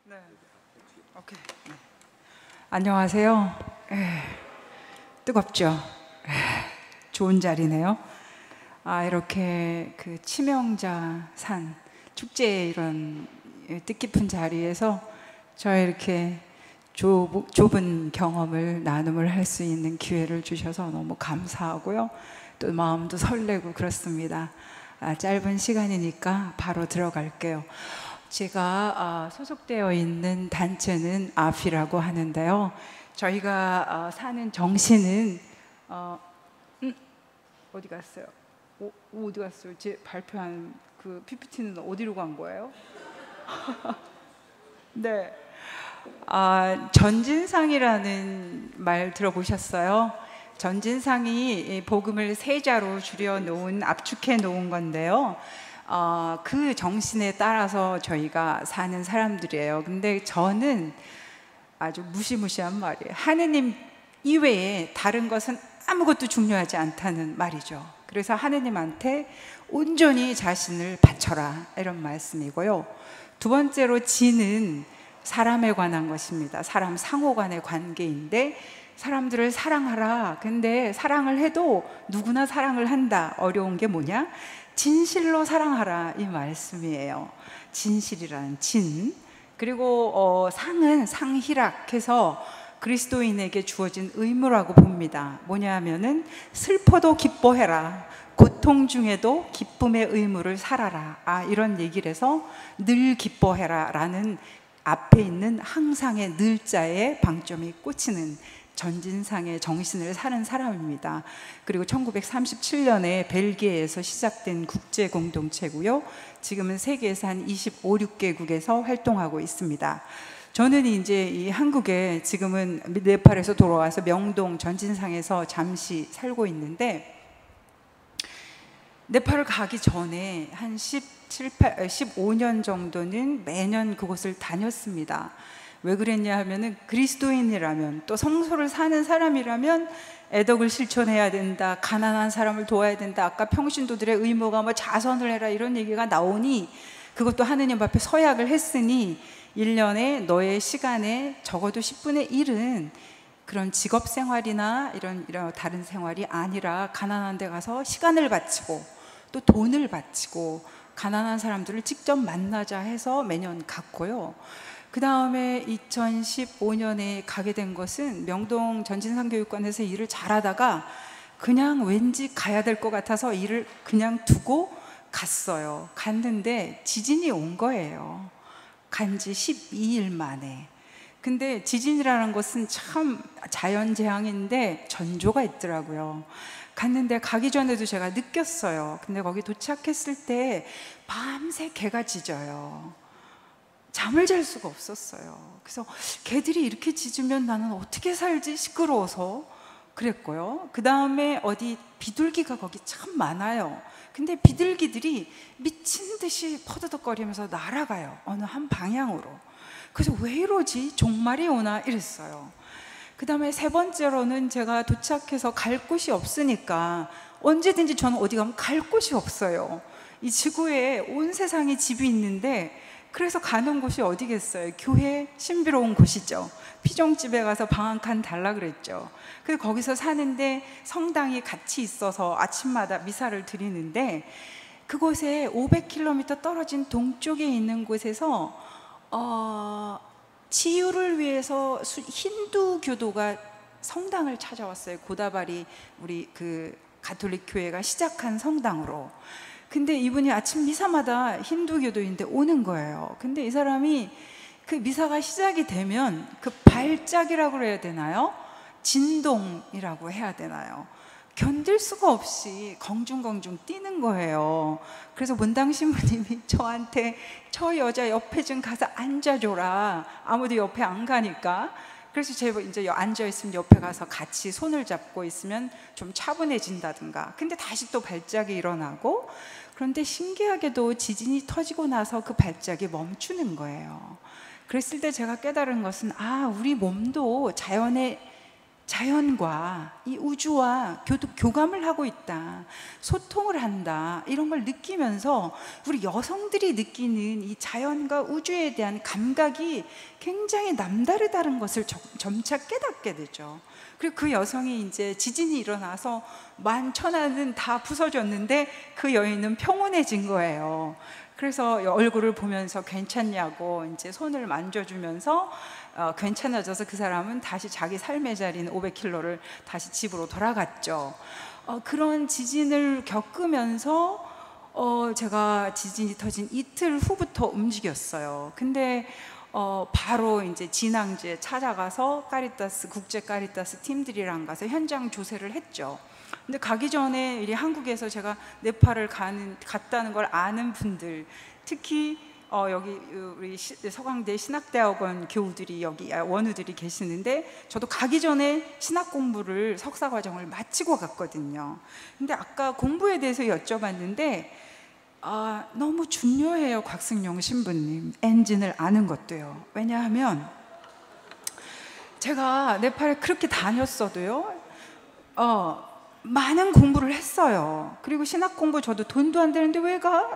네. 오케이. 네. 안녕하세요. 뜨겁죠? 좋은 자리네요. 이렇게 그 치명자 산 축제 이런 뜻깊은 자리에서 저의 이렇게 좁은 경험을 나눔을 할 수 있는 기회를 주셔서 너무 감사하고요. 또 마음도 설레고 그렇습니다. 짧은 시간이니까 바로 들어갈게요. 제가 소속되어 있는 단체는 아피라고 하는데요. 저희가 사는 정신은 어디 갔어요? 어디 갔어요? 제 발표한 그 PPT는 어디로 간 거예요? 네. 전진상이라는 말 들어보셨어요? 전진상이 복음을 세 자로 줄여 놓은, 압축해 놓은 건데요. 그 정신에 따라서 저희가 사는 사람들이에요. 근데 저는 아주 무시무시한 말이에요. 하느님 이외에 다른 것은 아무것도 중요하지 않다는 말이죠. 그래서 하느님한테 온전히 자신을 바쳐라, 이런 말씀이고요. 두 번째로 지는 사람에 관한 것입니다. 사람 상호 간의 관계인데, 사람들을 사랑하라. 근데 사랑을 해도 누구나 사랑을 한다. 어려운 게 뭐냐? 진실로 사랑하라, 이 말씀이에요. 진실이라는 진. 그리고 상은 상희락해서 그리스도인에게 주어진 의무라고 봅니다. 뭐냐 하면은 슬퍼도 기뻐해라, 고통 중에도 기쁨의 의무를 살아라, 이런 얘기를 해서 늘 기뻐해라 라는 앞에 있는 항상의 늘자에 방점이 꽂히는 전진상의 정신을 사는 사람입니다. 그리고 1937년에 벨기에에서 시작된 국제 공동체고요. 지금은 세계에서 한 25, 6개국에서 활동하고 있습니다. 저는 이제 이 한국에 지금은 네팔에서 돌아와서 명동 전진상에서 잠시 살고 있는데, 네팔을 가기 전에 한 15년 정도는 매년 그곳을 다녔습니다. 왜 그랬냐 하면은 그리스도인이라면, 또 성소를 사는 사람이라면 애덕을 실천해야 된다, 가난한 사람을 도와야 된다, 아까 평신도들의 의무가 뭐 자선을 해라 이런 얘기가 나오니, 그것도 하느님 앞에 서약을 했으니 1년에 너의 시간에 적어도 10분의 1은 그런 직업 생활이나 이런 다른 생활이 아니라 가난한 데 가서 시간을 바치고 또 돈을 바치고 가난한 사람들을 직접 만나자 해서 매년 갔고요. 그 다음에 2015년에 가게 된 것은 명동 전진상교육관에서 일을 잘하다가 그냥 왠지 가야 될 것 같아서 일을 그냥 두고 갔어요. 갔는데 지진이 온 거예요. 간지 12일 만에. 근데 지진이라는 것은 참 자연재앙인데 전조가 있더라고요. 갔는데 가기 전에도 제가 느꼈어요. 근데 거기 도착했을 때 밤새 개가 짖어요. 잠을 잘 수가 없었어요. 그래서 개들이 이렇게 짖으면 나는 어떻게 살지, 시끄러워서 그랬고요. 그 다음에 어디 비둘기가 거기 참 많아요. 근데 비둘기들이 미친 듯이 퍼드덕거리면서 날아가요, 어느 한 방향으로. 그래서 왜 이러지? 종말이 오나 이랬어요. 그 다음에 세 번째로는 제가 도착해서 갈 곳이 없으니까, 언제든지 저는 어디 가면 갈 곳이 없어요. 이 지구에 온 세상에 집이 있는데, 그래서 가는 곳이 어디겠어요? 교회, 신비로운 곳이죠. 피정집에 가서 방 한 칸 달라 그랬죠. 그래서 거기서 사는데 성당이 같이 있어서 아침마다 미사를 드리는데, 그곳에 500km 떨어진 동쪽에 있는 곳에서 치유를 위해서 힌두교도가 성당을 찾아왔어요. 고다바리 우리 그 가톨릭 교회가 시작한 성당으로. 근데 이분이 아침 미사마다 힌두교도인데 오는 거예요. 근데 이 사람이 그 미사가 시작이 되면 그 발작이라고 해야 되나요? 진동이라고 해야 되나요? 견딜 수가 없이 공중공중 뛰는 거예요. 그래서 문당 신부님이 저한테 저 여자 옆에 좀 가서 앉아줘라. 아무도 옆에 안 가니까. 그래서 제가 이제 앉아있으면 옆에 가서 같이 손을 잡고 있으면 좀 차분해진다든가. 근데 다시 또 발작이 일어나고, 그런데 신기하게도 지진이 터지고 나서 그 발작이 멈추는 거예요. 그랬을 때 제가 깨달은 것은, 우리 몸도 자연의 자연과 이 우주와 교감을 하고 있다, 소통을 한다, 이런 걸 느끼면서 우리 여성들이 느끼는 이 자연과 우주에 대한 감각이 굉장히 남다르다는 것을 점차 깨닫게 되죠. 그리고 그 여성이 이제 지진이 일어나서 만천하는 다 부서졌는데 그 여인은 평온해진 거예요. 그래서 얼굴을 보면서 괜찮냐고 이제 손을 만져주면서 괜찮아져서 그 사람은 다시 자기 삶의 자리인 500km를 다시 집으로 돌아갔죠. 그런 지진을 겪으면서 제가 지진이 터진 이틀 후부터 움직였어요. 근데 바로 이제 진앙지에 찾아가서 카리타스, 국제 카리타스 팀들이랑 가서 현장 조사를 했죠. 근데 가기 전에 한국에서 제가 네팔을 갔다는 걸 아는 분들, 특히 여기 우리 서강대 신학대학원 교우들이 여기 원우들이 계시는데, 저도 가기 전에 신학 공부를 석사 과정을 마치고 갔거든요. 근데 아까 공부에 대해서 여쭤봤는데 너무 중요해요, 곽승용 신부님. 엔진을 아는 것도요. 왜냐하면 제가 네팔에 그렇게 다녔어도요, 많은 공부를 했어요. 그리고 신학 공부 저도 돈도 안 되는데 왜 가?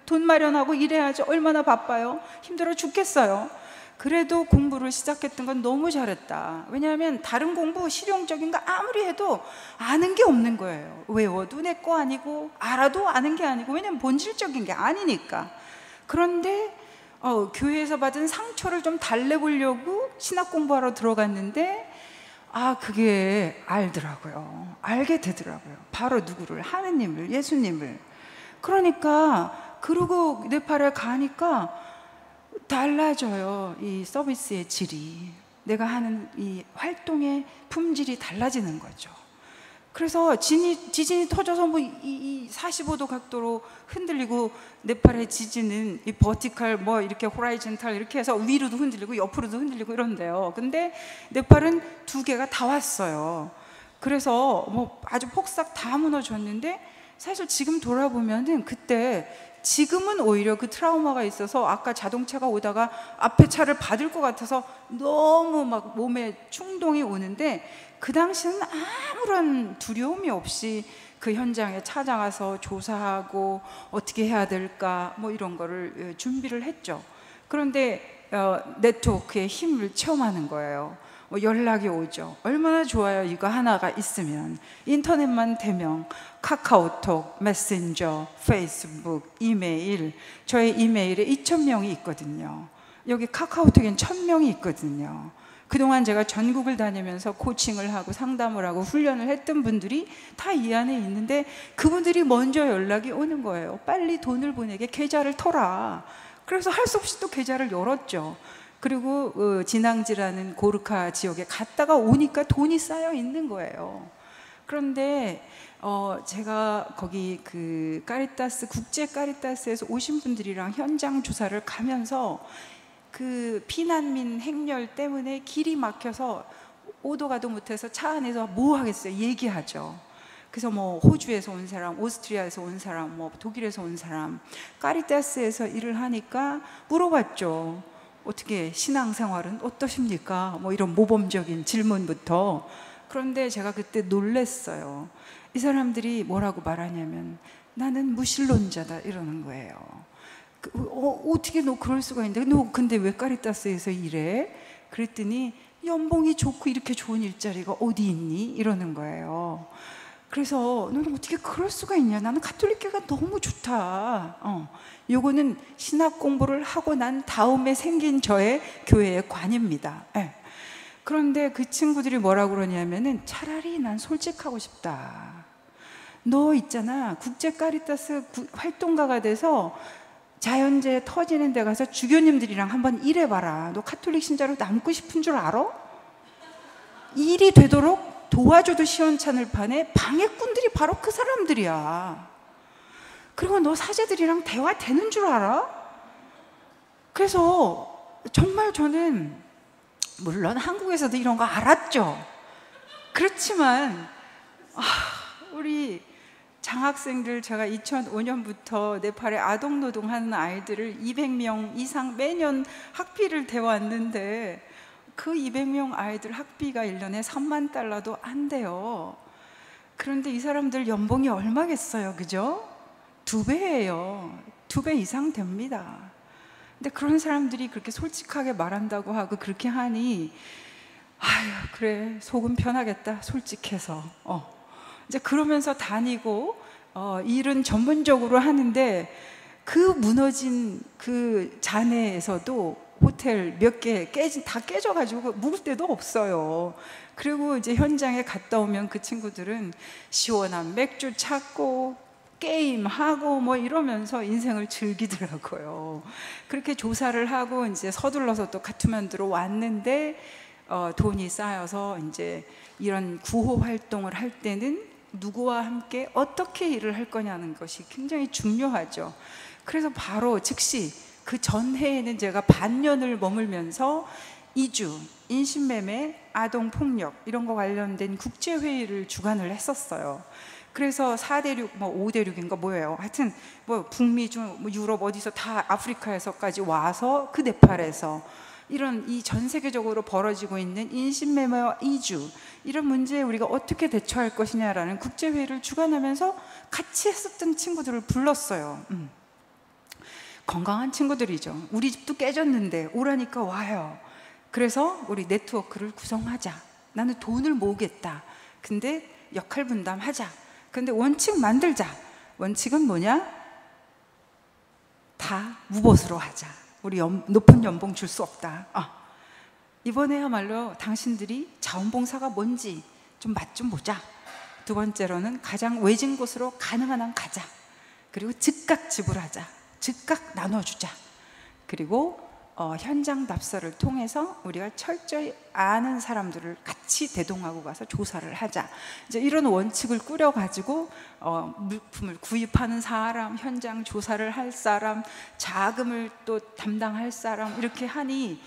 돈 마련하고 일해야지. 얼마나 바빠요. 힘들어 죽겠어요. 그래도 공부를 시작했던 건 너무 잘했다. 왜냐하면 다른 공부 실용적인 거 아무리 해도 아는 게 없는 거예요. 외워도 내 거 아니고 알아도 아는 게 아니고, 왜냐하면 본질적인 게 아니니까. 그런데 교회에서 받은 상처를 좀 달래보려고 신학 공부하러 들어갔는데 그게 알게 되더라고요. 바로 누구를? 하느님을, 예수님을. 그러니까 그러고 네팔에 가니까 달라져요. 이 서비스의 질이, 내가 하는 이 활동의 품질이 달라지는 거죠. 그래서 지진이 터져서 이 45도 각도로 흔들리고, 네팔의 지진은 이 버티컬 이렇게 호라이즌탈 이렇게 해서 위로도 흔들리고 옆으로도 흔들리고 이런데요. 근데 네팔은 두 개가 다 왔어요. 그래서 아주 폭삭 다 무너졌는데, 사실 지금 돌아보면은 그때, 지금은 오히려 그 트라우마가 있어서 아까 자동차가 오다가 앞에 차를 받을 것 같아서 너무 막 몸에 충동이 오는데, 그 당시는 아무런 두려움이 없이 그 현장에 찾아가서 조사하고 어떻게 해야 될까 이런 거를 준비를 했죠. 그런데 네트워크의 힘을 체험하는 거예요. 연락이 오죠. 얼마나 좋아요, 이거 하나가 있으면. 인터넷만 되면 카카오톡, 메신저, 페이스북, 이메일, 저의 이메일에 2,000명이 있거든요. 여기 카카오톡엔 1,000명이 있거든요. 그동안 제가 전국을 다니면서 코칭을 하고 상담을 하고 훈련을 했던 분들이 다 이 안에 있는데, 그분들이 먼저 연락이 오는 거예요. 빨리 돈을 보내게 계좌를 터라. 그래서 할 수 없이 또 계좌를 열었죠. 그리고 진앙지라는 고르카 지역에 갔다가 오니까 돈이 쌓여 있는 거예요. 그런데 제가 거기 그 카리타스, 국제 카리타스에서 오신 분들이랑 현장 조사를 가면서 그 피난민 행렬 때문에 길이 막혀서 오도 가도 못해서 차 안에서 뭐 하겠어요? 얘기하죠. 그래서 호주에서 온 사람, 오스트리아에서 온 사람, 독일에서 온 사람, 카리타스에서 일을 하니까 물어봤죠. 어떻게 신앙생활은 어떠십니까? 이런 모범적인 질문부터. 그런데 제가 그때 놀랬어요. 이 사람들이 뭐라고 말하냐면, 나는 무신론자다, 이러는 거예요. 어떻게 너 그럴 수가 있는데, 너 근데 왜 카리타스에서 일해? 그랬더니 연봉이 좋고 이렇게 좋은 일자리가 어디 있니? 이러는 거예요. 그래서 너는 어떻게 그럴 수가 있냐? 나는 가톨릭교가 너무 좋다. 요거는 신학 공부를 하고 난 다음에 생긴 저의 교회의 관입니다. 네. 그런데 그 친구들이 뭐라고 그러냐면은, 차라리 난 솔직하고 싶다. 너 있잖아, 국제 카리타스 활동가가 돼서 자연재해 터지는 데 가서 주교님들이랑 한번 일해봐라. 너 카톨릭 신자로 남고 싶은 줄 알아? 일이 되도록 도와줘도 시원찮을 판에 방해꾼들이 바로 그 사람들이야. 그리고 너 사제들이랑 대화 되는 줄 알아? 그래서 정말 저는, 물론 한국에서도 이런 거 알았죠. 그렇지만 우리 장학생들, 제가 2005년부터 네팔에 아동노동하는 아이들을 200명 이상 매년 학비를 대왔는데, 그 200명 아이들 학비가 1년에 3만 달러도 안 돼요. 그런데 이 사람들 연봉이 얼마겠어요, 그죠? 2배예요. 2배 이상 됩니다. 근데 그런 사람들이 그렇게 솔직하게 말한다고 하고 그렇게 하니, 아유, 그래, 속은 편하겠다, 솔직해서. 이제 그러면서 다니고, 일은 전문적으로 하는데, 그 무너진 그 잔해에서도 호텔 몇 개 다 깨져가지고 묵을 데도 없어요. 그리고 이제 현장에 갔다 오면 그 친구들은 시원한 맥주 찾고 게임하고 뭐 이러면서 인생을 즐기더라고요. 그렇게 조사를 하고 이제 서둘러서 또 카트만두로 왔는데, 돈이 쌓여서 이제 이런 구호 활동을 할 때는 누구와 함께 어떻게 일을 할 거냐는 것이 굉장히 중요하죠. 그래서 바로 즉시 그 전해에는 제가 반년을 머물면서 이주, 인신매매, 아동폭력 이런 거 관련된 국제회의를 주관을 했었어요. 그래서 4대륙, 뭐 5대륙인가 뭐예요. 하여튼 뭐 북미 중 뭐 유럽 어디서 다 아프리카에서까지 와서 그 네팔에서 이런 이 전 세계적으로 벌어지고 있는 인신매매와 이주 이런 문제에 우리가 어떻게 대처할 것이냐라는 국제회의를 주관하면서 같이 했었던 친구들을 불렀어요. 건강한 친구들이죠. 우리 집도 깨졌는데 오라니까 와요. 그래서 우리 네트워크를 구성하자. 나는 돈을 모으겠다. 근데 역할 분담하자. 근데 원칙 만들자. 원칙은 뭐냐? 다 무보수로 하자. 우리 높은 연봉 줄 수 없다. 이번에야말로 당신들이 자원봉사가 뭔지 좀 맛 좀 보자. 두 번째로는 가장 외진 곳으로 가능한 한 가자. 그리고 즉각 지불하자. 즉각 나눠주자. 그리고 현장 답사를 통해서 우리가 철저히 아는 사람들을 같이 대동하고 가서 조사를 하자. 이제 이런 원칙을 꾸려가지고 물품을 구입하는 사람, 현장 조사를 할 사람, 자금을 또 담당할 사람 이렇게 하니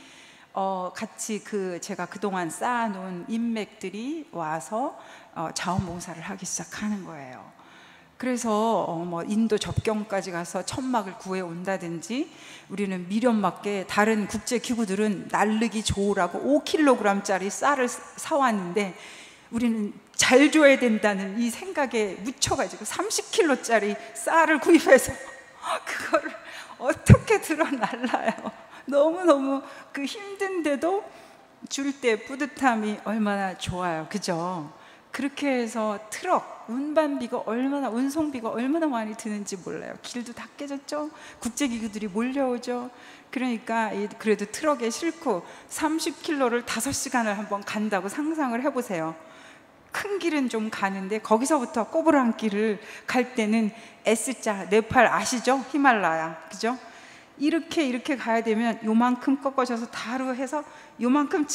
같이 제가 그동안 쌓아놓은 인맥들이 와서 자원봉사를 하기 시작하는 거예요. 그래서 뭐 인도 접경까지 가서 천막을 구해 온다든지, 우리는 미련맞게 다른 국제 기구들은 날르기 좋으라고 5kg짜리 쌀을 사왔는데 우리는 잘 줘야 된다는 이 생각에 묻혀가지고 30kg짜리 쌀을 구입해서 그거를 어떻게 들어 날라요. 너무너무 그 힘든데도 줄 때 뿌듯함이 얼마나 좋아요, 그죠? 그렇게 해서 트럭, 운반비가 운송비가 얼마나 많이 드는지 몰라요. 길도 다 깨졌죠? 국제기구들이 몰려오죠? 그러니까 그래도 트럭에 싣고 30km를 5시간을 한번 간다고 상상을 해보세요. 큰 길은 좀 가는데 거기서부터 꼬부랑 길을 갈 때는 S자, 네팔 아시죠? 히말라야, 그죠? 이렇게 가야 되면 요만큼 꺾어져서 다루 해서 요만큼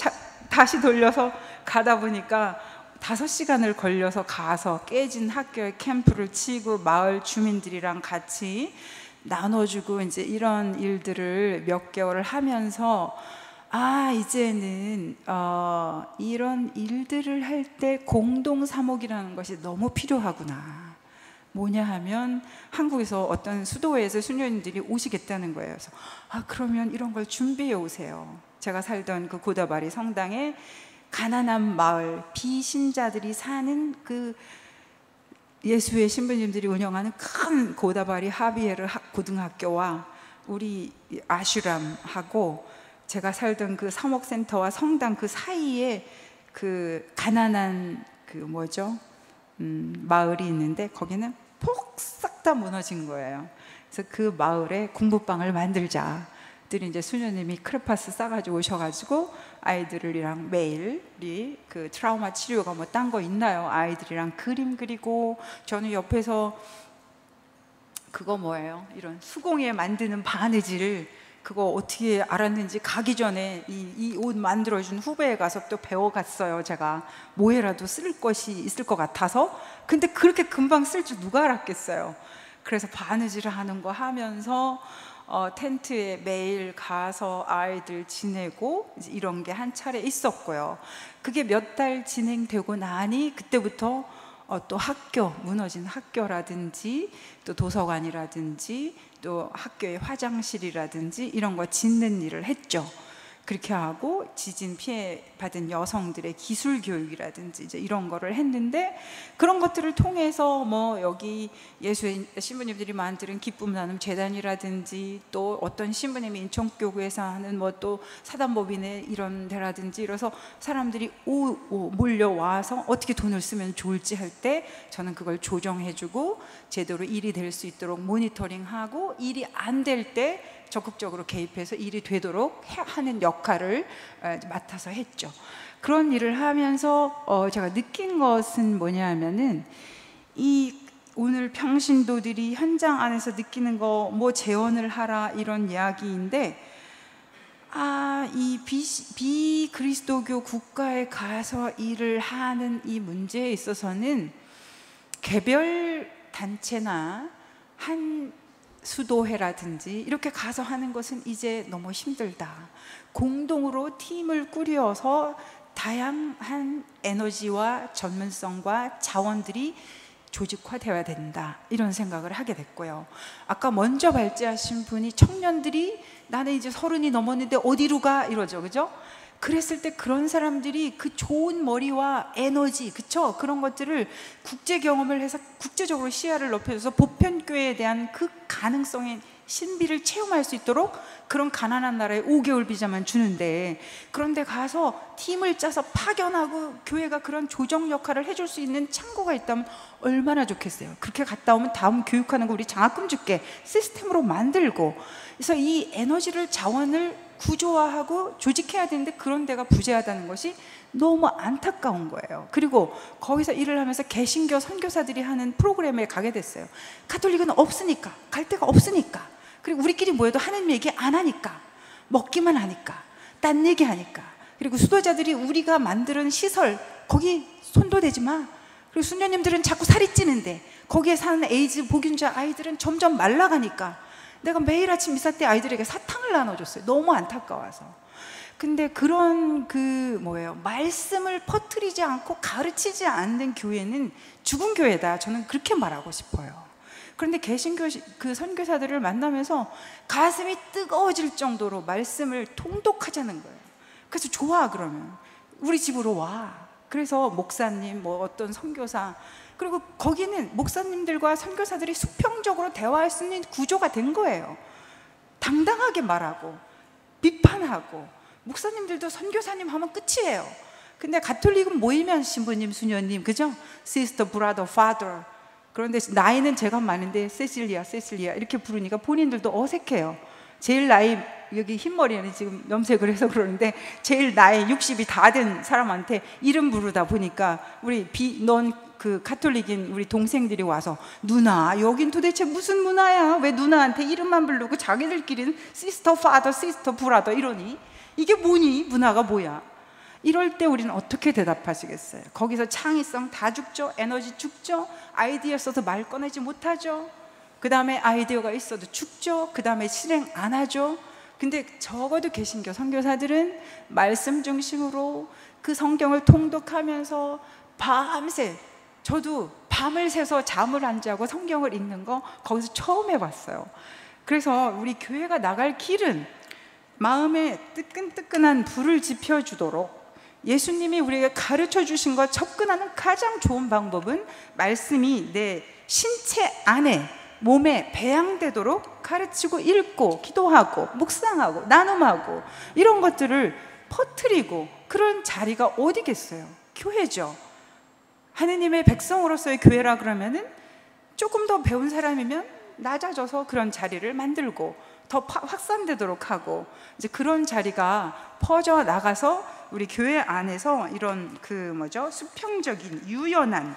다시 돌려서 가다 보니까 5시간을 걸려서 가서 깨진 학교에 캠프를 치고 마을 주민들이랑 같이 나눠주고 이제 이런 일들을 몇 개월을 하면서 이제는 이런 일들을 할 때 공동사목이라는 것이 너무 필요하구나. 뭐냐 하면 한국에서 어떤 수도회에서 수녀님들이 오시겠다는 거예요. 그래서 그러면 이런 걸 준비해 오세요. 제가 살던 그 고다바리 성당에 가난한 마을, 비신자들이 사는 그 예수의 신부님들이 운영하는 큰 고다바리 하비에르 고등학교와 우리 아슈람하고 제가 살던 그 사목센터와 성당 그 사이에 그 가난한 마을이 있는데 거기는 폭 싹 다 무너진 거예요. 그래서 그 마을에 공부방을 만들자. 들이 이제 수녀님이 크레파스 싸가지고 오셔가지고 아이들이랑 매일 그 트라우마 치료가 뭐 딴 거 있나요? 아이들이랑 그림 그리고 저는 옆에서 그거 뭐예요? 이런 수공예 만드는 바느질을 그거 어떻게 알았는지 가기 전에 이 옷 만들어준 후배에 가서 또 배워갔어요. 제가 뭐해라도 쓸 것이 있을 것 같아서. 근데 그렇게 금방 쓸 줄 누가 알았겠어요. 그래서 바느질을 하는 거 하면서 텐트에 매일 가서 아이들 지내고 이런 게 한 차례 있었고요. 그게 몇 달 진행되고 나니 그때부터 또 무너진 학교라든지 또 도서관이라든지 또 학교의 화장실이라든지 이런 거 짓는 일을 했죠. 그렇게 하고 지진 피해 받은 여성들의 기술 교육이라든지 이제 이런 거를 했는데, 그런 것들을 통해서 뭐 여기 예수의 신부님들이 만드는 기쁨 나눔 재단이라든지, 또 어떤 신부님이 인천교구에서 하는 뭐 또 사단법인의 이런 데라든지, 이래서 사람들이 몰려와서 어떻게 돈을 쓰면 좋을지 할 때 저는 그걸 조정해주고 제대로 일이 될 수 있도록 모니터링하고, 일이 안 될 때 적극적으로 개입해서 일이 되도록 하는 역할을 맡아서 했죠. 그런 일을 하면서 제가 느낀 것은 뭐냐 하면은, 이 오늘 평신도들이 현장 안에서 느끼는 거 뭐 재원을 하라 이런 이야기인데, 이 비그리스도교 국가에 가서 일을 하는 이 문제에 있어서는 개별 단체나 한 수도회라든지 이렇게 가서 하는 것은 이제 너무 힘들다. 공동으로 팀을 꾸려서 다양한 에너지와 전문성과 자원들이 조직화되어야 된다, 이런 생각을 하게 됐고요. 아까 먼저 발제하신 분이 청년들이 나는 이제 30이 넘었는데 어디로 가 이러죠, 그죠? 그랬을 때 그런 사람들이 그 좋은 머리와 에너지, 그쵸? 그런 것들을 국제 경험을 해서 국제적으로 시야를 높여줘서 보편교회에 대한 그 가능성의 신비를 체험할 수 있도록 그런 가난한 나라에 5개월 비자만 주는데, 그런데 가서 팀을 짜서 파견하고 교회가 그런 조정 역할을 해줄 수 있는 창구가 있다면 얼마나 좋겠어요. 그렇게 갔다 오면 다음 교육하는 거 우리 장학금 줄게 시스템으로 만들고, 그래서 이 에너지를, 자원을 구조화하고 조직해야 되는데 그런 데가 부재하다는 것이 너무 안타까운 거예요. 그리고 거기서 일을 하면서 개신교 선교사들이 하는 프로그램에 가게 됐어요. 가톨릭은 없으니까, 갈 데가 없으니까, 그리고 우리끼리 모여도 하나님 얘기 안 하니까, 먹기만 하니까, 딴 얘기 하니까, 그리고 수도자들이 우리가 만드는 시설 거기 손도 대지 마. 그리고 수녀님들은 자꾸 살이 찌는데 거기에 사는 에이즈 보균자 아이들은 점점 말라가니까 내가 매일 아침 미사 때 아이들에게 사탕을 나눠줬어요. 너무 안타까워서. 근데 그런 말씀을 퍼뜨리지 않고 가르치지 않는 교회는 죽은 교회다, 저는 그렇게 말하고 싶어요. 그런데 개신교 그 선교사들을 만나면서 가슴이 뜨거워질 정도로 말씀을 통독하자는 거예요. 그래서 좋아, 그러면 우리 집으로 와. 그래서 목사님, 뭐 어떤 선교사, 그리고 거기는 목사님들과 선교사들이 수평적으로 대화할 수 있는 구조가 된 거예요. 당당하게 말하고 비판하고, 목사님들도 선교사님 하면 끝이에요. 근데 가톨릭은 모이면 신부님, 수녀님, 그죠? 시스터, 브라더, 파더. 그런데 나이는 제가 많은데 세실리아 이렇게 부르니까 본인들도 어색해요. 제일 나이, 여기 흰머리는 지금 염색을 해서 그러는데 제일 나이 60이 다 된 사람한테 이름 부르다 보니까 우리 그 가톨릭인 우리 동생들이 와서, 누나 여긴 도대체 무슨 문화야? 왜 누나한테 이름만 부르고 자기들끼리는 시스터, 파더, 시스터, 브라더 이러니? 이게 뭐니? 문화가 뭐야? 이럴 때 우리는 어떻게 대답하시겠어요? 거기서 창의성 다 죽죠? 에너지 죽죠? 아이디어 써도 말 꺼내지 못하죠? 그 다음에 아이디어가 있어도 죽죠? 그 다음에 실행 안 하죠? 근데 적어도 개신교 선교사들은 말씀 중심으로 그 성경을 통독하면서 밤새, 저도 밤을 새서 잠을 안 자고 성경을 읽는 거 거기서 처음 해봤어요. 그래서 우리 교회가 나갈 길은 마음에 뜨끈뜨끈한 불을 지펴주도록 예수님이 우리에게 가르쳐 주신 것 접근하는 가장 좋은 방법은 말씀이 내 신체 안에, 몸에 배양되도록 가르치고 읽고 기도하고 묵상하고 나눔하고 이런 것들을 퍼뜨리고, 그런 자리가 어디겠어요? 교회죠. 하느님의 백성으로서의 교회라 그러면은 조금 더 배운 사람이면 낮아져서 그런 자리를 만들고 더 확산되도록 하고, 이제 그런 자리가 퍼져 나가서 우리 교회 안에서 이런 수평적인 유연한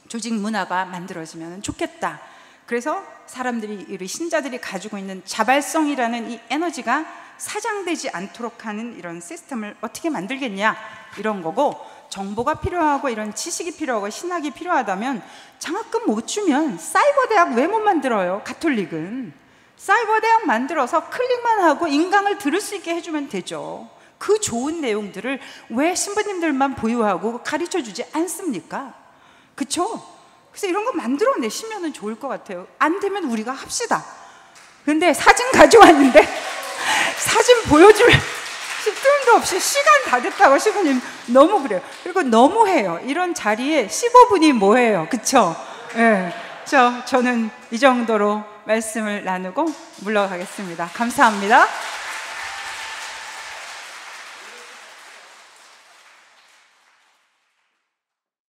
조직 문화가 만들어지면 좋겠다. 그래서 사람들이, 우리 신자들이 가지고 있는 자발성이라는 이 에너지가 사장되지 않도록 하는 이런 시스템을 어떻게 만들겠냐, 이런 거고, 정보가 필요하고 이런 지식이 필요하고 신학이 필요하다면 장학금 못 주면 사이버 대학 왜 못 만들어요? 가톨릭은 사이버 대학 만들어서 클릭만 하고 인강을 들을 수 있게 해주면 되죠. 그 좋은 내용들을 왜 신부님들만 보유하고 가르쳐 주지 않습니까? 그쵸? 그래서 이런 거 만들어내시면 좋을 것 같아요. 안 되면 우리가 합시다. 근데 사진 가져왔는데 사진 보여줄 뜸도 없이 시간 다 됐다고 시부님 너무 그래요. 그리고 너무해요. 이런 자리에 15분이 뭐해요, 그쵸? 예. 저는 이 정도로 말씀을 나누고 물러가겠습니다. 감사합니다.